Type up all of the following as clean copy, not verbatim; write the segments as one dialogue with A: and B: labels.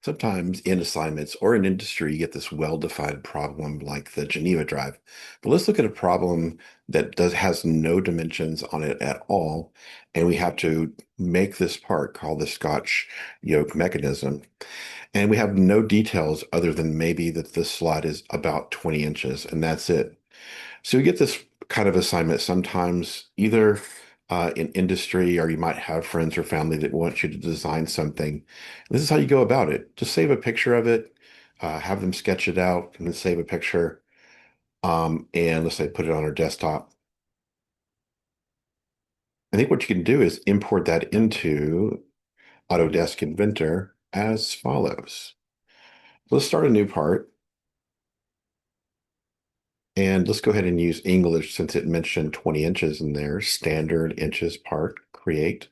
A: Sometimes in assignments or in industry, you get this well-defined problem like the Geneva drive. But let's look at a problem that has no dimensions on it at all, and we have to make this part called the Scotch yoke mechanism. And we have no details other than maybe that this slot is about 20 inches, and that's it. So you get this kind of assignment sometimes either in industry, or you might have friends or family that want you to design something. This is how you go about it. Just save a picture of it, have them sketch it out, and then save a picture. And let's say put it on our desktop. I think what you can do is import that into Autodesk Inventor as follows. Let's start a new part. And let's go ahead and use English since it mentioned 20 inches in there. Standard inches part, create.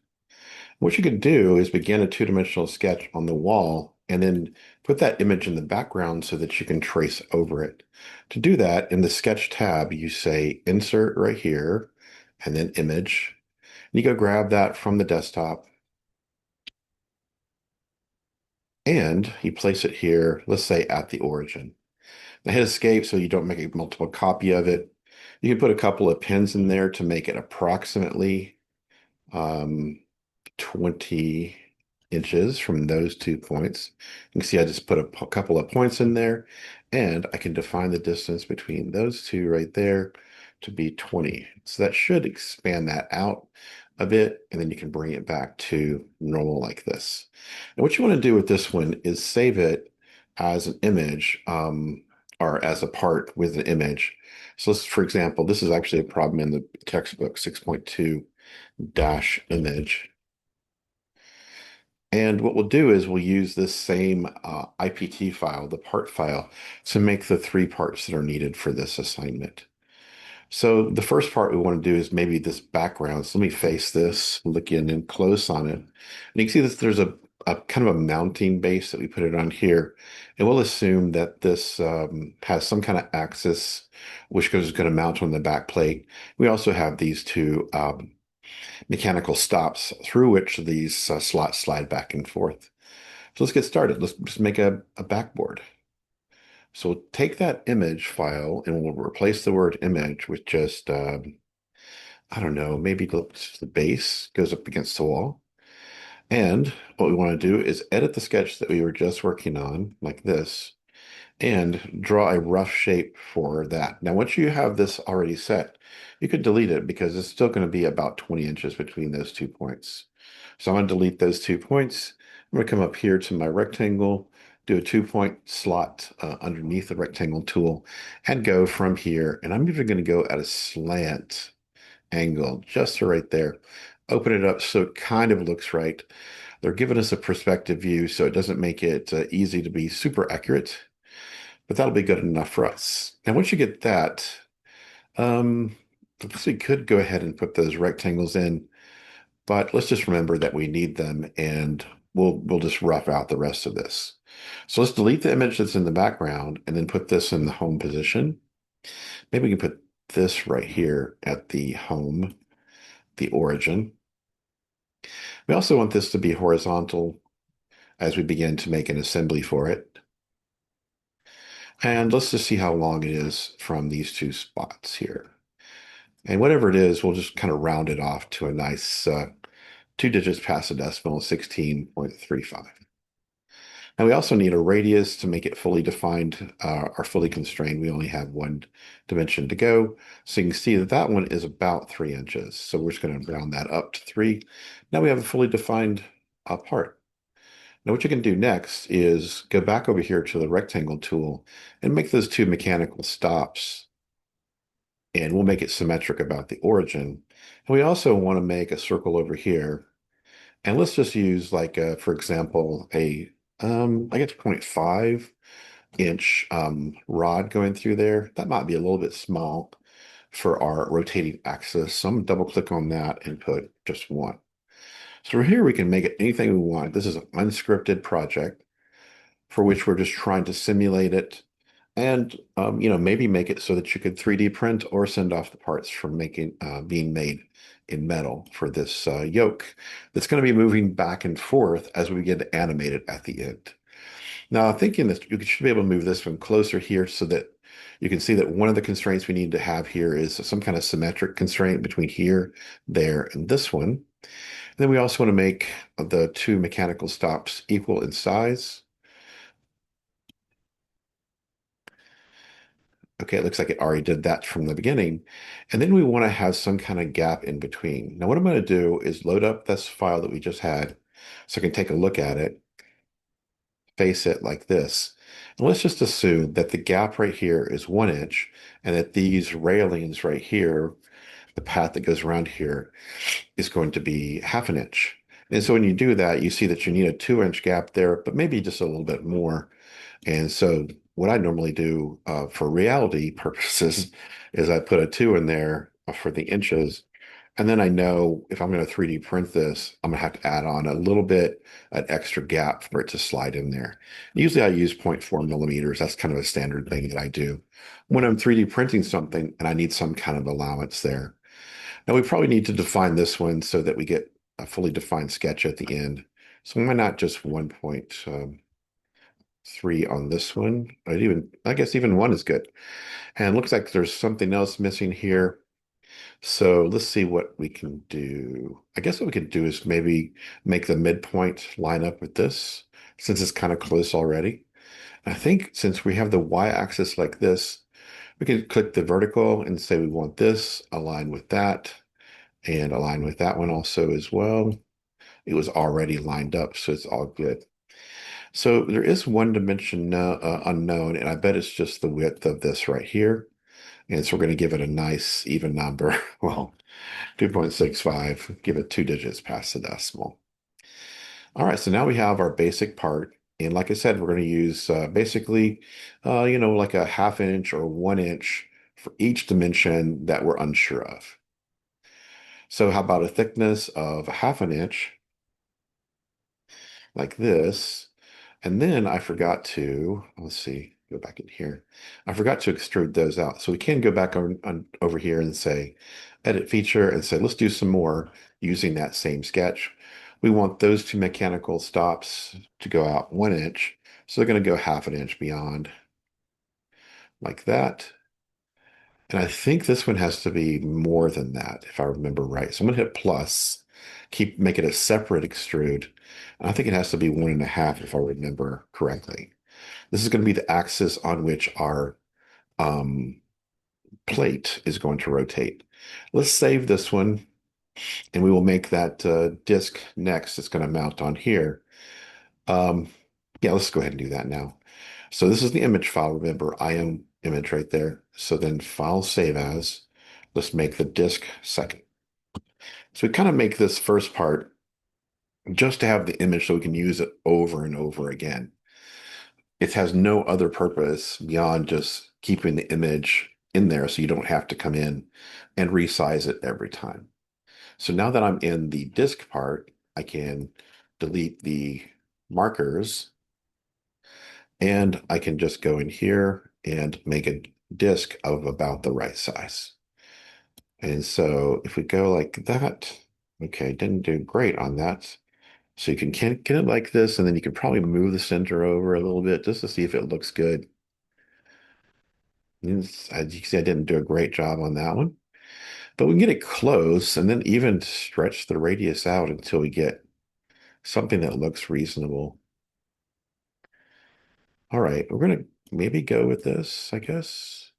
A: What you could do is begin a two-dimensional sketch on the wall and then put that image in the background so that you can trace over it. To do that, in the Sketch tab, you say Insert right here, and then Image. And you go grab that from the desktop, and you place it here, let's say at the origin. Now hit Escape so you don't make a multiple copy of it. You can put a couple of pins in there to make it approximately um, 20 inches from those 2 points. You can see I just put a couple of points in there, and I can define the distance between those two right there to be 20. So that should expand that out a bit, and then you can bring it back to normal like this. And what you want to do with this one is save it as an image, or as a part with an image. So let's, for example, this is actually a problem in the textbook 6.2 dash image. And what we'll do is we'll use this same IPT file, the part file, to make the three parts that are needed for this assignment. So the first part we want to do is maybe this background. So let me face this, look in close on it. And you can see that there's a kind of a mounting base that we put it on here. And we'll assume that this has some kind of axis, which is going to mount on the back plate. We also have these two mechanical stops through which these slots slide back and forth. So let's get started. Let's just make a backboard. So we'll take that image file and we'll replace the word image with just, I don't know, maybe the base goes up against the wall. And what we want to do is edit the sketch that we were just working on, like this, and draw a rough shape for that. Now, once you have this already set, you could delete it because it's still going to be about 20 inches between those 2 points. So I'm going to delete those 2 points. I'm going to come up here to my rectangle, do a 2-point slot underneath the rectangle tool, and go from here. And I'm even going to go at a slant angle just right there. Open it up so it kind of looks right. They're giving us a perspective view, so it doesn't make it easy to be super accurate, but that'll be good enough for us. And once you get that, I guess we could go ahead and put those rectangles in, but let's just remember that we need them, and we'll just rough out the rest of this. So let's delete the image that's in the background and then put this in the home position. Maybe we can put this right here at the home, the origin. We also want this to be horizontal as we begin to make an assembly for it. And let's just see how long it is from these two spots here. And whatever it is, we'll just kind of round it off to a nice 2 digits past the decimal, 16.35. And we also need a radius to make it fully defined or fully constrained. We only have one dimension to go. So you can see that that one is about 3 inches. So we're just going to round that up to 3. Now we have a fully defined part. Now what you can do next is go back over here to the rectangle tool and make those two mechanical stops. And we'll make it symmetric about the origin. And we also want to make a circle over here. And let's just use like, for example, I guess 0.5 inch rod going through there. That might be a little bit small for our rotating axis. So I'm going to double click on that and put just one. So here we can make it anything we want. This is an unscripted project for which we're just trying to simulate it and maybe make it so that you could 3D print or send off the parts from being made in metal for this yoke that's going to be moving back and forth as we begin to animate it at the end. Now, thinking this, you should be able to move this one closer here so that you can see that one of the constraints we need to have here is some kind of symmetric constraint between here, there, and this one. And then we also want to make the two mechanical stops equal in size. Okay, it looks like it already did that from the beginning. And then we want to have some kind of gap in between. Now, what I'm going to do is load up this file that we just had so I can take a look at it, face it like this. And let's just assume that the gap right here is 1 inch and that these railings right here, the path that goes around here, is going to be 1/2 inch. And so when you do that, you see that you need a 2 inch gap there, but maybe just a little bit more. And so what I normally do for reality purposes is I put a 2 in there for the inches. And then I know if I'm going to 3D print this, I'm going to have to add on a little bit, an extra gap for it to slide in there. Usually I use 0.4 millimeters. That's kind of a standard thing that I do when I'm 3D printing something and I need some kind of allowance there. Now we probably need to define this one so that we get a fully defined sketch at the end. So why not just 1.3 on this one? I guess even 1 is good. And it looks like there's something else missing here. So let's see what we can do. I guess what we could do is maybe make the midpoint line up with this, since it's kind of close already. And I think since we have the y-axis like this, we can click the vertical and say we want this align with that and align with that one also as well. It was already lined up, so it's all good. So there is one dimension unknown, and I bet it's just the width of this right here. And so we're going to give it a nice even number. Well, 2.65, give it 2 digits past the decimal. All right, so now we have our basic part. And like I said, we're going to use basically, like a 1/2 inch or 1 inch for each dimension that we're unsure of. So how about a thickness of 1/2 inch, like this? And then I forgot to, let's see, go back in here. I forgot to extrude those out. So we can go back over here and say, edit feature, and say, let's do some more using that same sketch. We want those two mechanical stops to go out 1 inch. So they're going to go 1/2 inch beyond, like that. And I think this one has to be more than that, if I remember right. So I'm going to hit plus, make it a separate extrude. And I think it has to be 1.5 if I remember correctly. This is going to be the axis on which our um, plate is going to rotate. Let's save this one, and we will make that disk next. It's going to mount on here. Um, yeah, let's go ahead and do that now. So this is the image file. Remember, IM image right there. So then file save as. Let's make the disk second. So we kind of make this first part just to have the image so we can use it over and over again. It has no other purpose beyond just keeping the image in there so you don't have to come in and resize it every time. So now that I'm in the disk part, I can delete the markers and I can just go in here and make a disk of about the right size. And so if we go like that, okay, didn't do great on that. So you can get it like this, and then you can probably move the center over a little bit just to see if it looks good. As you can see, I didn't do a great job on that one, but we can get it close and then even stretch the radius out until we get something that looks reasonable. All right, we're going to maybe go with this, I guess.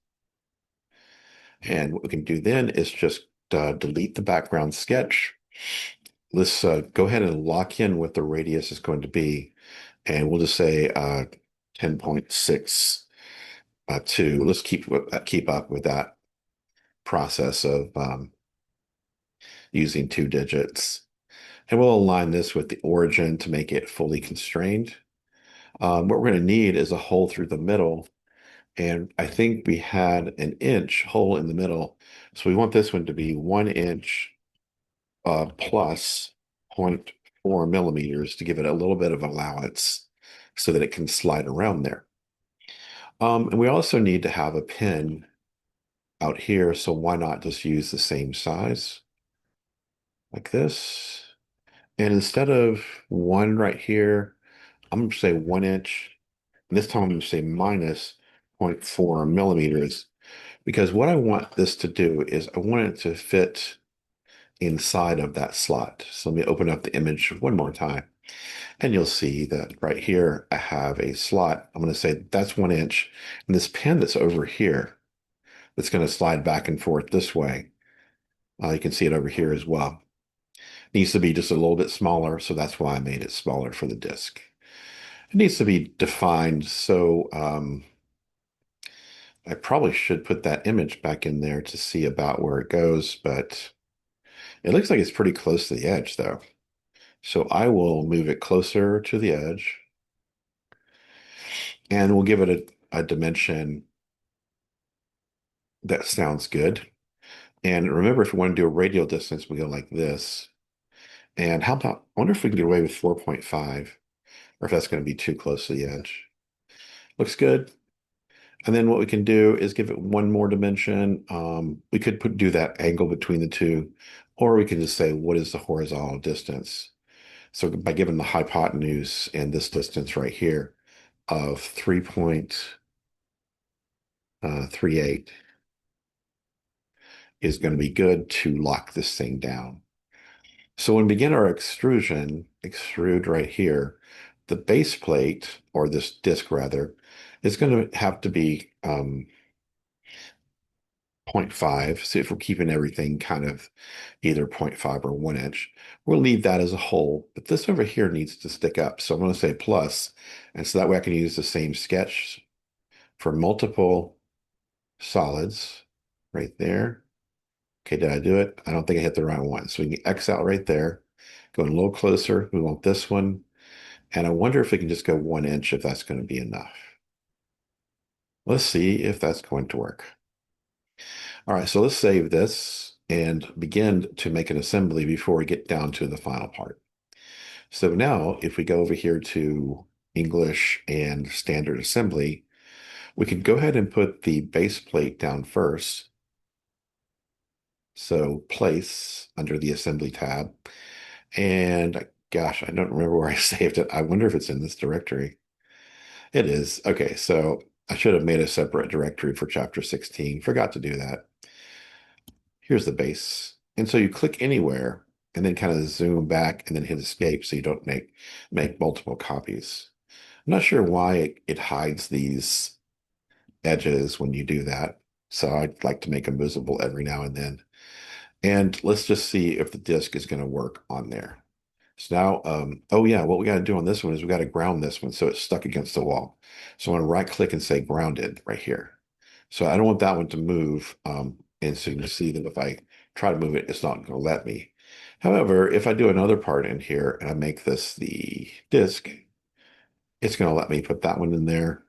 A: And what we can do then is just delete the background sketch. Let's go ahead and lock in what the radius is going to be. And we'll just say 10.6 2. Let's keep up with that process of using 2 digits. And we'll align this with the origin to make it fully constrained. What we're going to need is a hole through the middle. And I think we had an inch hole in the middle. So we want this one to be 1 inch plus 0.4 millimeters to give it a little bit of allowance so that it can slide around there. And we also need to have a pin out here. So why not just use the same size like this? And instead of 1 right here, I'm going to say 1 inch. And this time I'm going to say minus 0.4 millimeters because what I want this to do is I want it to fit inside of that slot. So let me open up the image one more time. And you'll see that right here, I have a slot. I'm going to say that's 1 inch. And this pin that's over here, that's going to slide back and forth this way. You can see it over here as well. Needs to be just a little bit smaller, so that's why I made it smaller for the disk. It needs to be defined, so I probably should put that image back in there to see about where it goes, but it looks like it's pretty close to the edge though. So I will move it closer to the edge and we'll give it a dimension that sounds good. And remember, if we want to do a radial distance, we go like this. And how about, I wonder if we can get away with 4.5 or if that's going to be too close to the edge. Looks good. And then what we can do is give it one more dimension. We could do that angle between the two, or we can just say, what is the horizontal distance? So by giving the hypotenuse and this distance right here of 3.38 is going to be good to lock this thing down. So when we begin our extrusion, extrude right here, the base plate, or this disc rather, is going to have to be 0.5. See if we're keeping everything kind of either 0.5 or 1 inch. We'll leave that as a whole, but this over here needs to stick up. So I'm going to say plus, and so that way I can use the same sketch for multiple solids right there. Okay, did I do it? I don't think I hit the right one. So we can X out right there. Going a little closer. We want this one. And I wonder if we can just go 1 inch if that's going to be enough. Let's see if that's going to work. All right, so let's save this and begin to make an assembly before we get down to the final part. So now if we go over here to English and standard assembly, we can go ahead and put the base plate down first. So place under the assembly tab. And gosh, I don't remember where I saved it. I wonder if it's in this directory. It is. Okay, so I should have made a separate directory for chapter 16. Forgot to do that. Here's the base. And so you click anywhere and then kind of zoom back and then hit escape so you don't make multiple copies. I'm not sure why it hides these edges when you do that. So I'd like to make them visible every now and then. And let's just see if the disk is going to work on there. So now, oh yeah, what we got to do on this one is we got to ground this one so it's stuck against the wall. So I'm going to right click and say grounded right here. So I don't want that one to move. And so you can see that if I try to move it, it's not going to let me. However, if I do another part in here and I make this the disk, it's going to let me put that one in there.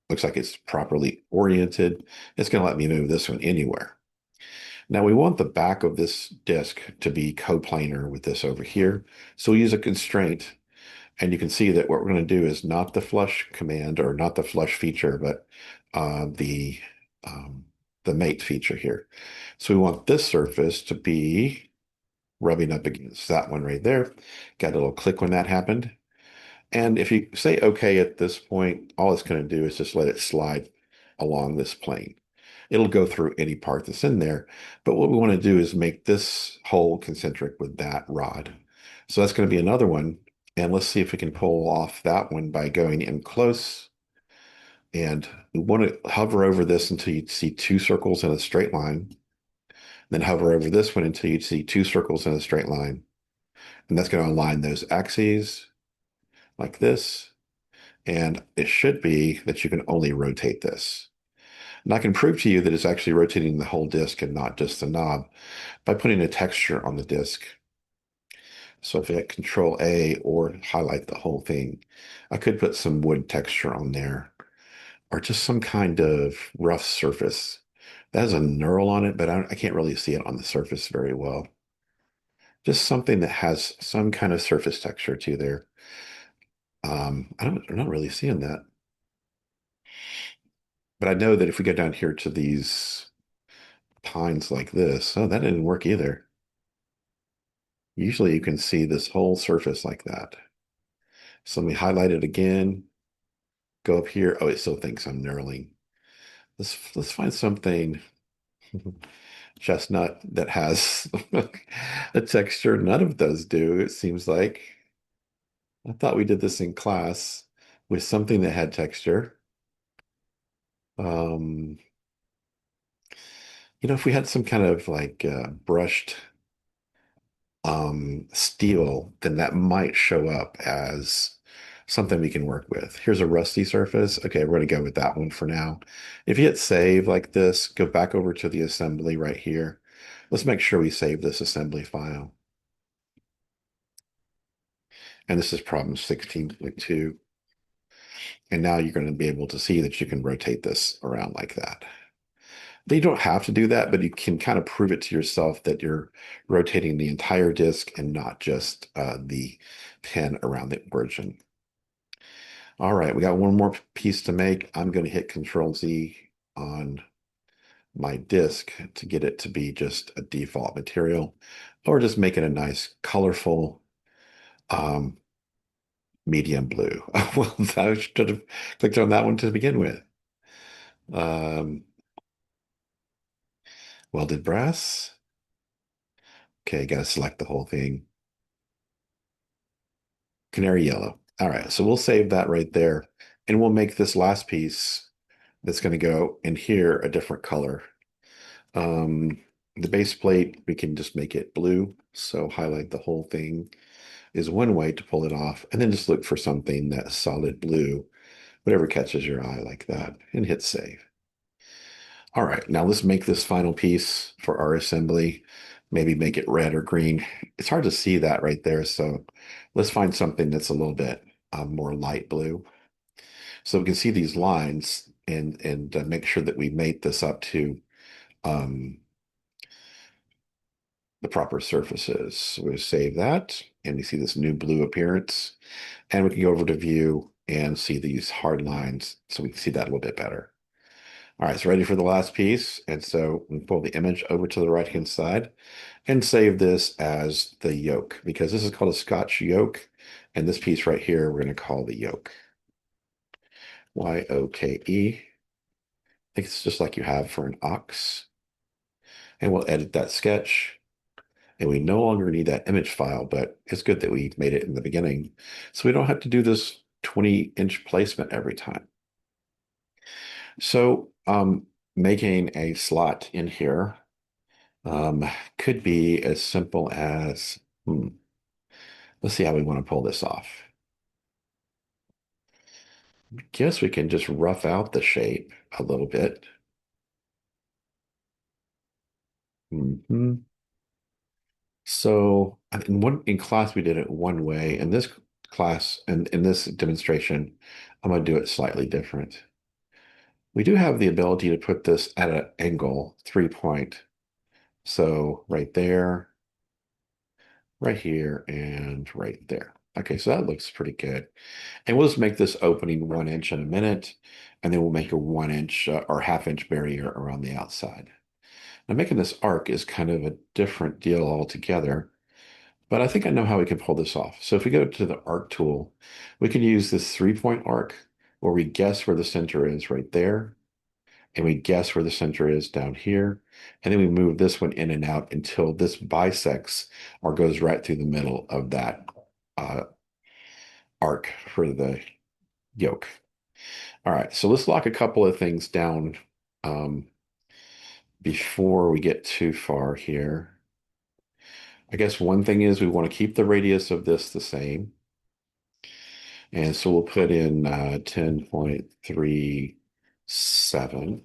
A: Looks like it's properly oriented. It's going to let me move this one anywhere. Now we want the back of this disk to be coplanar with this over here. So we use a constraint, and you can see that what we're going to do is not the flush command or not the flush feature, but uh, the um, the mate feature here. So we want this surface to be rubbing up against that one right there. Got a little click when that happened. And if you say OK at this point, all it's going to do is just let it slide along this plane. It'll go through any part that's in there. But what we want to do is make this hole concentric with that rod. So that's going to be another one. And let's see if we can pull off that one by going in close. And we want to hover over this until you see two circles in a straight line. Then hover over this one until you see two circles in a straight line. And that's going to align those axes like this. And it should be that you can only rotate this. And I can prove to you that it's actually rotating the whole disk and not just the knob by putting a texture on the disk. So if I hit Control A or highlight the whole thing, I could put some wood texture on there or just some kind of rough surface. That has a knurl on it, but I can't really see it on the surface very well. Just something that has some kind of surface texture to there. I'm not really seeing that. But I know that if we go down here to these pines like this, oh, that didn't work either. Usually you can see this whole surface like that. So let me highlight it again, go up here. Oh, it still thinks I'm knurling. Let's find something chestnut that has a texture. None of those do, it seems like. I thought we did this in class with something that had texture. Um, if we had some kind of like brushed steel, then that might show up as something we can work with. Here's a rusty surface. Okay, we're going to go with that one for now. If you hit save like this, go back over to the assembly right here. Let's make sure we save this assembly file. And this is problem 16.2. And now you're going to be able to see that you can rotate this around like that. You don't have to do that, but you can kind of prove it to yourself that you're rotating the entire disk and not just the pin around the origin. All right, we got one more piece to make. I'm going to hit Control Z on my disk to get it to be just a default material, or just make it a nice, colorful um, medium blue. Well, I should have clicked on that one to begin with. Um, Welded brass. Okay, got to select the whole thing. Canary yellow. All right, so we'll save that right there. And we'll make this last piece that's going to go in here a different color. Um, the base plate, we can just make it blue. So highlight the whole thing is one way to pull it off. And then just look for something that's solid blue, whatever catches your eye like that, and hit save. All right, now let's make this final piece for our assembly. Maybe make it red or green. It's hard to see that right there, so let's find something that's a little bit more light blue. So we can see these lines and make sure that we mate this up to um, the proper surfaces. So we'll save that, and we see this new blue appearance. And we can go over to view and see these hard lines, so we can see that a little bit better. All right, so ready for the last piece. And so we pull the image over to the right-hand side and save this as the yoke, because this is called a Scotch yoke. And this piece right here, we're going to call the yoke. Y-O-K-E. I think it's just like you have for an ox. And we'll edit that sketch. And we no longer need that image file, but it's good that we made it in the beginning. So we don't have to do this 20-inch placement every time. So making a slot in here could be as simple as, let's see how we want to pull this off. I guess we can just rough out the shape a little bit. So in class we did it one way. In this class and in this demonstration, I'm going to do it slightly different. We do have the ability to put this at an angle, 3-point. So right there, right here, and right there. Okay, so that looks pretty good. And we'll just make this opening 1 inch in a minute, and then we'll make a 1 inch or half-inch barrier around the outside. Now making this arc is kind of a different deal altogether, but I think I know how we can pull this off. So if we go to the arc tool, we can use this 3-point arc where we guess where the center is right there, and we guess where the center is down here, and then we move this one in and out until this bisects or goes right through the middle of that uh, arc for the yoke. All right, so let's lock a couple of things down um, before we get too far here. I guess one thing is we want to keep the radius of this the same. And so we'll put in 10.37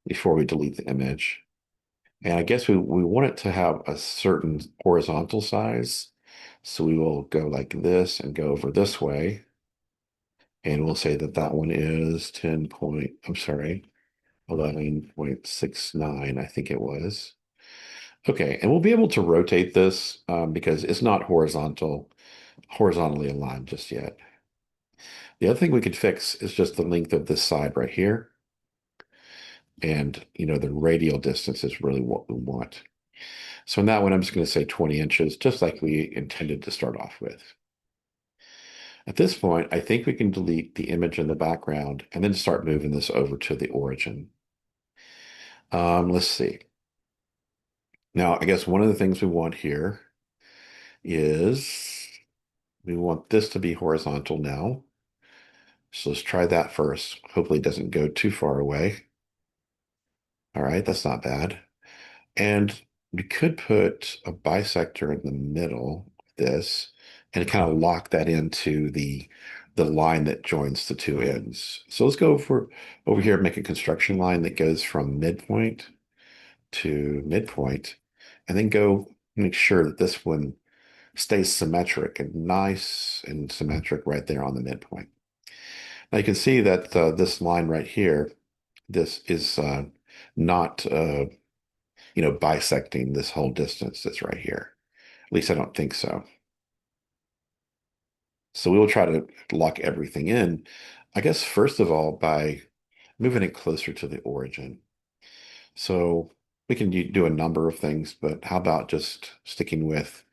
A: before we delete the image. And I guess we want it to have a certain horizontal size. So we will go like this and go over this way. And we'll say that that one is 11.69, I think it was. Okay, and we'll be able to rotate this because it's not horizontally aligned just yet. The other thing we could fix is just the length of this side right here. And, the radial distance is really what we want. So in that one, I'm just going to say 20 inches, just like we intended to start off with. At this point, I think we can delete the image in the background and then start moving this over to the origin. Let's see. Now, I guess one of the things we want here is we want this to be horizontal now. So let's try that first. Hopefully it doesn't go too far away. All right, that's not bad. And we could put a bisector in the middle of this and kind of lock that into the line that joins the two ends. So let's go over here and make a construction line that goes from midpoint to midpoint, and then go make sure that this one stays symmetric and nice and symmetric right there on the midpoint. Now you can see that this line right here, this is not bisecting this whole distance that's right here. At least I don't think so. So we will try to lock everything in, I guess, first of all, by moving it closer to the origin. So we can do a number of things, but how about just sticking with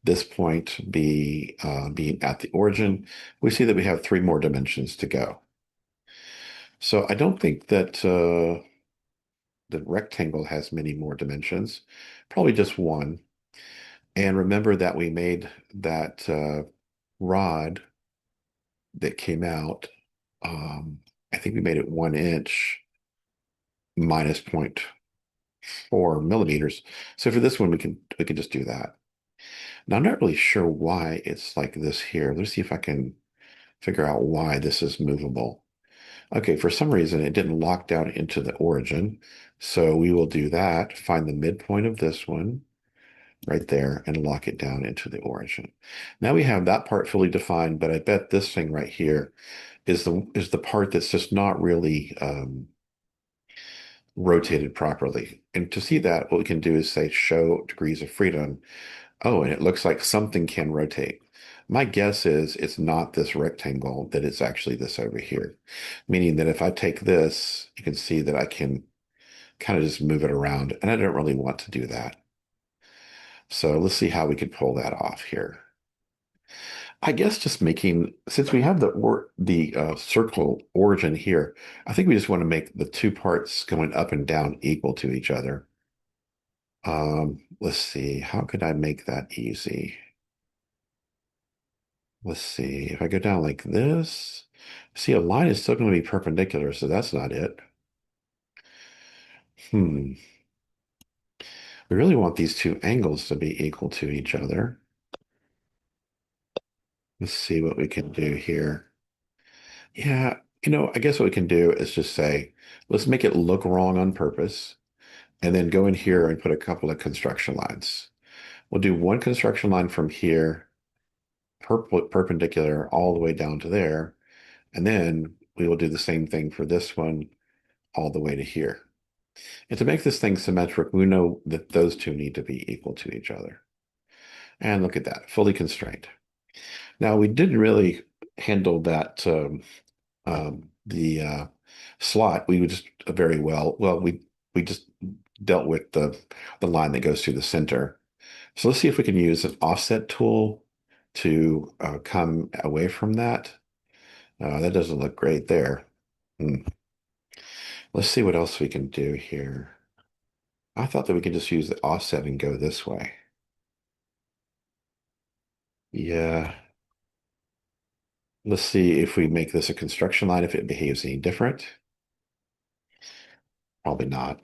A: this point being at the origin? We see that we have three more dimensions to go. So I don't think that the rectangle has many more dimensions, probably just one. And remember that we made that rod that came out. I think we made it 1 inch minus 0.4 millimeters. So for this one, we can just do that. Now I'm not really sure why it's like this here. Let's see if I can figure out why this is movable. Okay, for some reason it didn't lock down into the origin. So we will do that, find the midpoint of this one right there and lock it down into the origin. Now we have that part fully defined, but I bet this thing right here is the part that's just not really rotated properly. And to see that, what we can do is say show degrees of freedom. Oh, and it looks like something can rotate. My guess is it's not this rectangle, that it's actually this over here. Meaning that if I take this, you can see that I can kind of just move it around, and I don't really want to do that. So let's see how we could pull that off here. I guess just making, since we have the circle origin here, I think we just want to make the two parts going up and down equal to each other. Let's see, how could I make that easy? Let's see, if I go down like this, see, a line is still going to be perpendicular, so that's not it. Hmm, we really want these two angles to be equal to each other. Let's see what we can do here. Yeah, I guess what we can do is just say, let's make it look wrong on purpose, and then go in here and put a couple of construction lines. We'll do one construction line from here, perpendicular all the way down to there, and then we will do the same thing for this one all the way to here. And to make this thing symmetric, we know that those two need to be equal to each other. And look at that, fully constrained. Now, we didn't really handle that the slot. We would just very well. Well, we just dealt with the line that goes through the center. So let's see if we can use an offset tool to come away from that. That doesn't look great there. Hmm. Let's see what else we can do here. I thought that we could just use the offset and go this way. Yeah. Let's see if we make this a construction line, if it behaves any different. Probably not.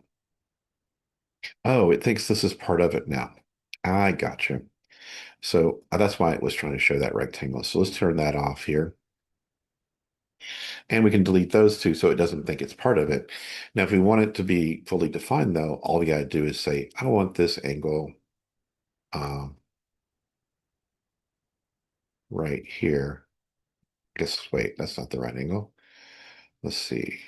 A: Oh, it thinks this is part of it now. I gotcha. So that's why it was trying to show that rectangle. So let's turn that off here. And we can delete those two so it doesn't think it's part of it. Now, if we want it to be fully defined, though, all we got to do is say, I want this angle um, right here. Guess, wait, that's not the right angle. Let's see.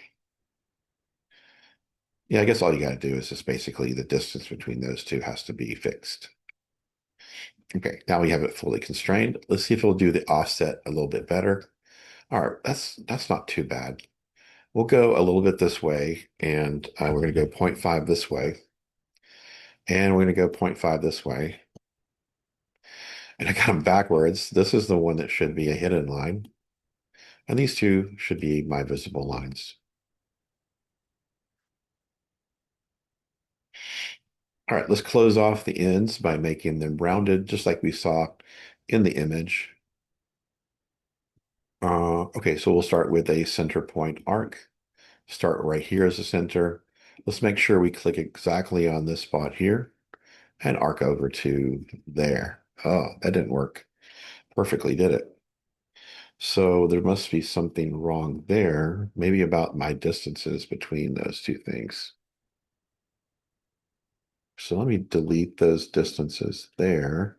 A: Yeah, I guess all you got to do is just basically the distance between those two has to be fixed. Okay, now we have it fully constrained. Let's see if it'll do the offset a little bit better. All right, that's not too bad. We'll go a little bit this way, and we're going to go 0.5 this way, and we're going to go 0.5 this way. and I got them backwards. This is the one that should be a hidden line, and these two should be my visible lines. All right, let's close off the ends by making them rounded, just like we saw in the image. Okay, so we'll start with a center point arc. Start right here as the center. Let's make sure we click exactly on this spot here and arc over to there. Oh, that didn't work perfectly, did it? So there must be something wrong there, maybe about my distances between those two things. So let me delete those distances there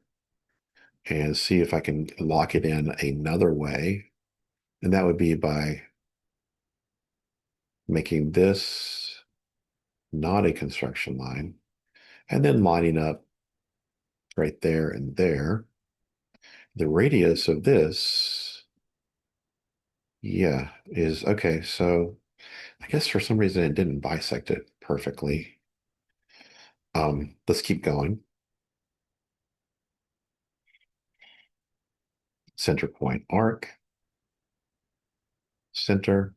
A: and see if I can lock it in another way. And that would be by making this not a construction line and then lining up right there and there. The radius of this, yeah, is okay. So I guess for some reason it didn't bisect it perfectly. Let's keep going. Center point arc, center,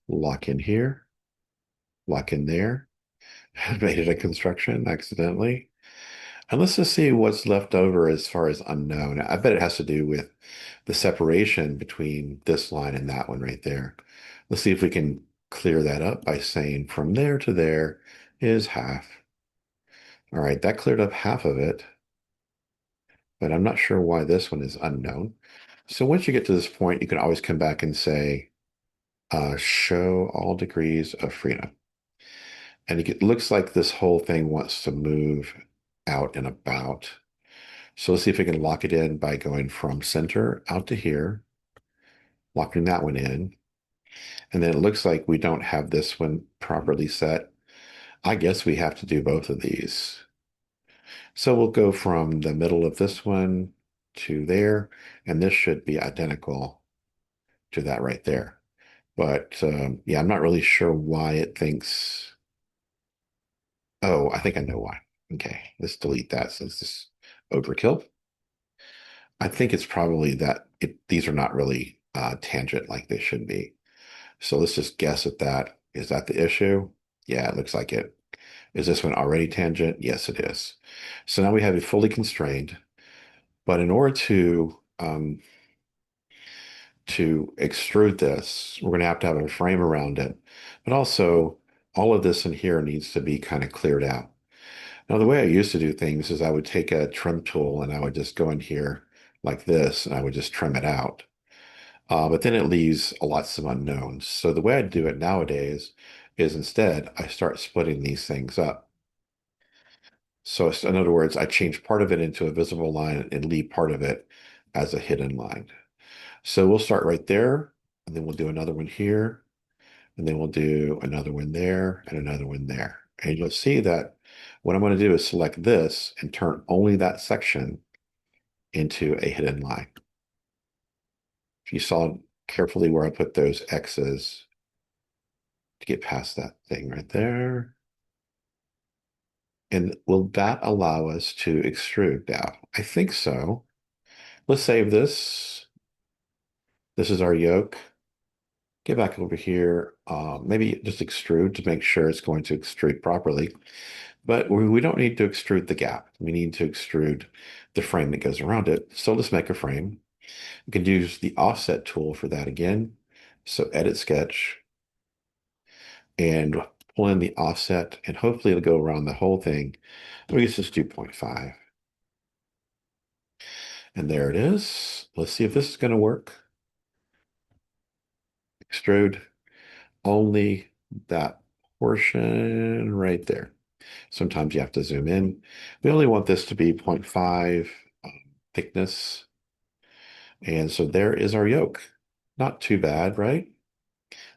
A: lock in here, lock in there. Made it a construction accidentally. And let's just see what's left over as far as unknown. I bet it has to do with the separation between this line and that one right there. Let's see if we can clear that up by saying from there to there is half. All right, that cleared up half of it, but I'm not sure why this one is unknown. So once you get to this point, you can always come back and say, show all degrees of freedom. And it looks like this whole thing wants to move out and about. So let's see if we can lock it in by going from center out to here, locking that one in. And then it looks like we don't have this one properly set. I guess we have to do both of these. So we'll go from the middle of this one to there, and this should be identical to that right there. But yeah, I'm not really sure why it thinks. Oh, I think I know why. Okay, let's delete that since this overkill. I think it's probably that these are not really tangent like they should be. So let's just guess at that. Is that the issue? Yeah, it looks like it. Is this one already tangent? Yes, it is. So now we have it fully constrained. But in order to extrude this, we're going to have a frame around it. But also, all of this in here needs to be kind of cleared out. Now, the way I used to do things is I would take a trim tool and I would just go in here like this and I would just trim it out. But then it leaves lots of unknowns. So the way I do it nowadays is instead I start splitting these things up. So in other words, I change part of it into a visible line and leave part of it as a hidden line. So we'll start right there, and then we'll do another one here, and then we'll do another one there and another one there. And you'll see that what I'm going to do is select this and turn only that section into a hidden line. If you saw carefully where I put those X's to get past that thing right there. And will that allow us to extrude now? I think so. Let's save this. This is our yoke. Get back over here. Maybe just extrude to make sure it's going to extrude properly. But we don't need to extrude the gap. We need to extrude the frame that goes around it. So let's make a frame. We can use the offset tool for that again. So edit sketch and pull in the offset, and hopefully it'll go around the whole thing. We can just do 0.5. And there it is. Let's see if this is going to work. Extrude only that portion right there. Sometimes you have to zoom in. We only want this to be 0.5 thickness. And so there is our yoke. Not too bad, right?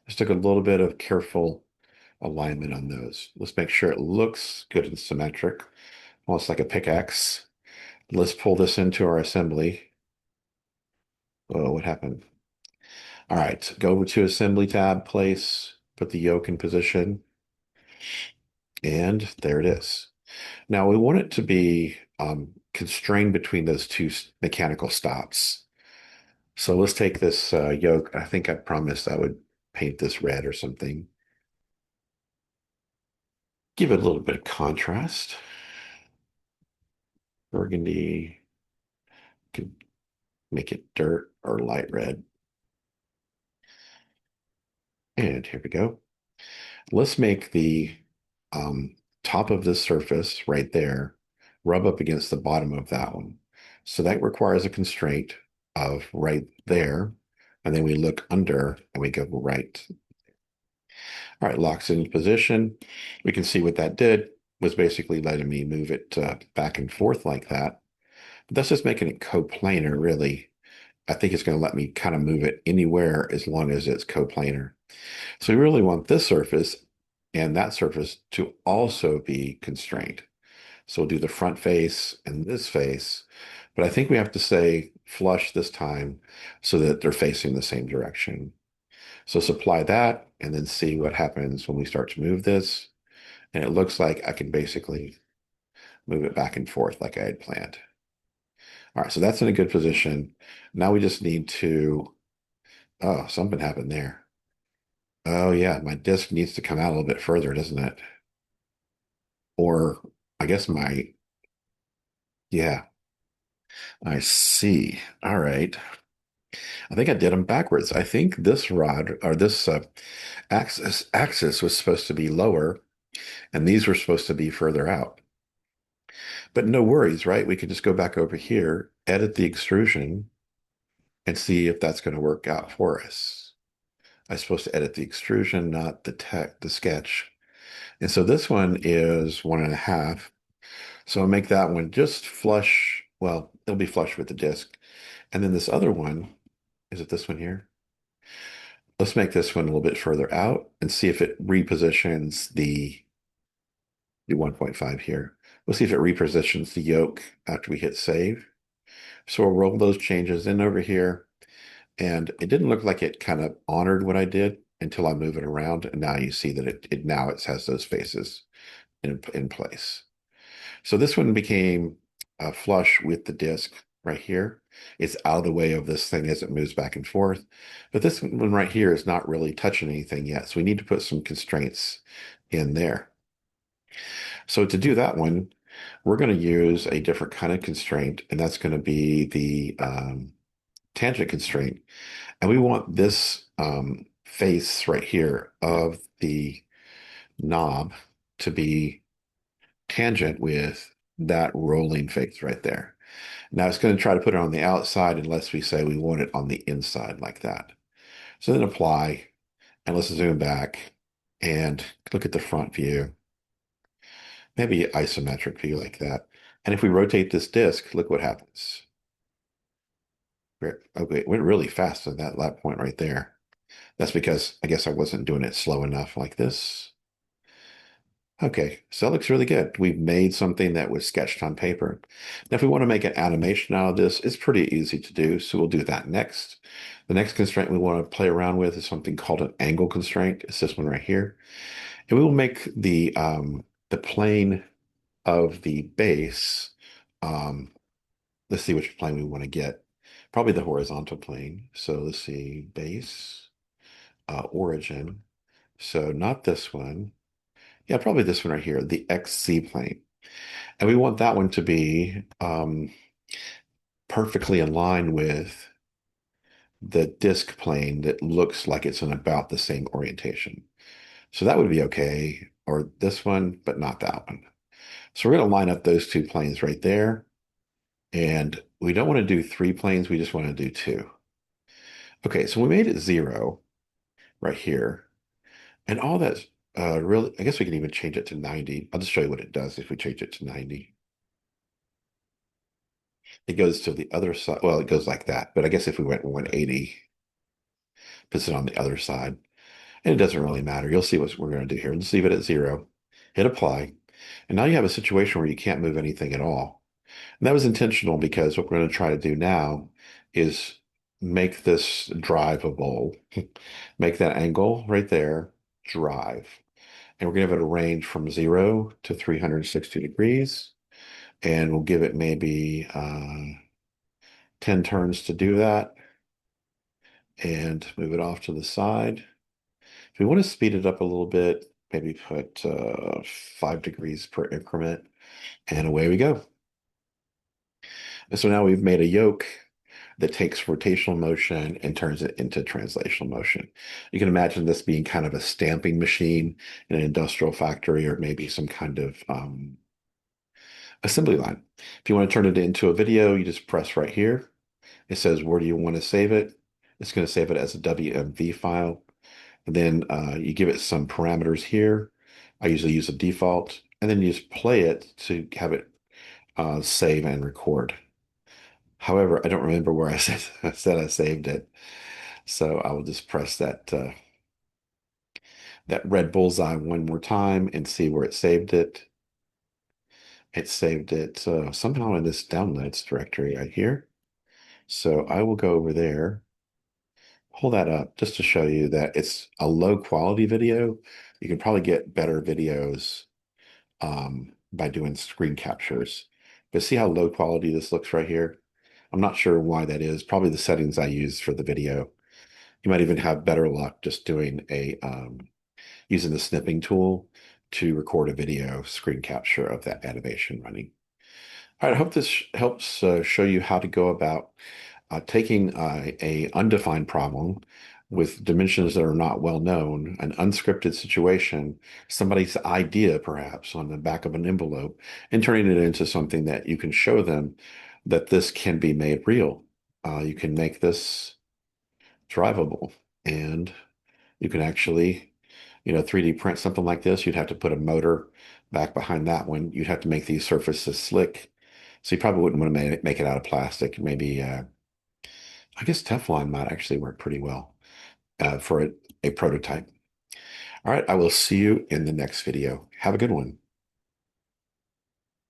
A: Just took a little bit of careful alignment on those. Let's make sure it looks good and symmetric, almost like a pickaxe. Let's pull this into our assembly. Oh, what happened? All right, go over to Assembly tab, place, put the yoke in position, and there it is. Now we want it to be constrained between those two mechanical stops. So let's take this yoke. I think I promised I would paint this red or something. Give it a little bit of contrast. Burgundy, could make it dirt or light red. And here we go. Let's make the um, top of this surface right there rub up against the bottom of that one. So that requires a constraint of right there. And then we look under and we go right. All right, locks in position. We can see what that did was basically letting me move it back and forth like that. But that's just making it coplanar, really. I think it's going to let me kind of move it anywhere as long as it's coplanar. So we really want this surface and that surface to also be constrained. So we'll do the front face and this face, but I think we have to say flush this time so that they're facing the same direction. So supply that and then see what happens when we start to move this. And it looks like I can basically move it back and forth like I had planned. All right, so that's in a good position. Now we just need to, oh, something happened there. Oh yeah, my disk needs to come out a little bit further, doesn't it? Or I guess yeah, I see. All right. I think I did them backwards. I think this rod or this axis was supposed to be lower and these were supposed to be further out. But no worries, right? We can just go back over here, edit the extrusion and see if that's going to work out for us. I'm supposed to edit the extrusion, not the sketch. And so this one is 1.5. So I'll make that one just flush. Well, it'll be flush with the disk. And then this other one, is it this one here? Let's make this one a little bit further out and see if it repositions the 1.5 here. We'll see if it repositions the yoke after we hit save. So we'll roll those changes in over here. And it didn't look like it kind of honored what I did until I move it around. And now you see that it now it has those faces in place. So this one became flush with the disc right here. It's out of the way of this thing as it moves back and forth. But this one right here is not really touching anything yet. So we need to put some constraints in there. So to do that one, we're going to use a different kind of constraint, and that's going to be the tangent constraint. And we want this face right here of the knob to be tangent with that rolling face right there. Now it's going to try to put it on the outside unless we say we want it on the inside like that. So then apply, and let's zoom back and look at the front view. Maybe isometric view like that. And if we rotate this disc, look what happens. Okay, it went really fast at that point right there. That's because I guess I wasn't doing it slow enough like this. Okay, so that looks really good. We've made something that was sketched on paper. Now, if we want to make an animation out of this, it's pretty easy to do, so we'll do that next. The next constraint we want to play around with is something called an angle constraint. It's this one right here. And we will make the plane of the base. Um, let's see which plane we want to get. Probably the horizontal plane. So let's see, base, origin. So not this one. Yeah, probably this one right here, the XZ plane. And we want that one to be perfectly in line with the disk plane that looks like it's in about the same orientation. So that would be okay, or this one, but not that one. So we're going to line up those two planes right there. And we don't want to do 3 planes, we just want to do 2. Okay, so we made it 0 right here. And all that's really, I guess we can even change it to 90. I'll just show you what it does if we change it to 90. It goes to the other side. Well, it goes like that. But I guess if we went 180, puts it on the other side. And it doesn't really matter. You'll see what we're going to do here. Let's leave it at 0. Hit apply. And now you have a situation where you can't move anything at all. And that was intentional because what we're going to try to do now is make this drivable. Make that angle right there drive. And we're going to have it a range from 0 to 360 degrees. And we'll give it maybe 10 turns to do that and move it off to the side. If we want to speed it up a little bit, maybe put 5 degrees per increment, and away we go. And so now we've made a yoke that takes rotational motion and turns it into translational motion. You can imagine this being kind of a stamping machine in an industrial factory or maybe some kind of assembly line. If you want to turn it into a video, you just press right here. It says, where do you want to save it? It's going to save it as a WMV file. And then you give it some parameters here. I usually use a default, and then you just play it to have it save and record. However, I don't remember where I said I saved it. So I will just press that red bullseye one more time and see where it saved it. It saved it somehow in this downloads directory right here. So I will go over there, pull that up just to show you that it's a low quality video. You can probably get better videos by doing screen captures. But see how low quality this looks right here? I'm not sure why that is. Probably the settings I use for the video. You might even have better luck just doing a using the snipping tool to record a video screen capture of that animation running. All right, I hope this helps show you how to go about taking a undefined problem with dimensions that are not well known, an unscripted situation, somebody's idea perhaps on the back of an envelope, and turning it into something that you can show them that this can be made real. You can make this drivable, and you can actually, 3D print something like this. You'd have to put a motor back behind that one. You'd have to make these surfaces slick. So you probably wouldn't want to make it out of plastic. Maybe, I guess Teflon might actually work pretty well for a prototype. All right, I will see you in the next video. Have a good one.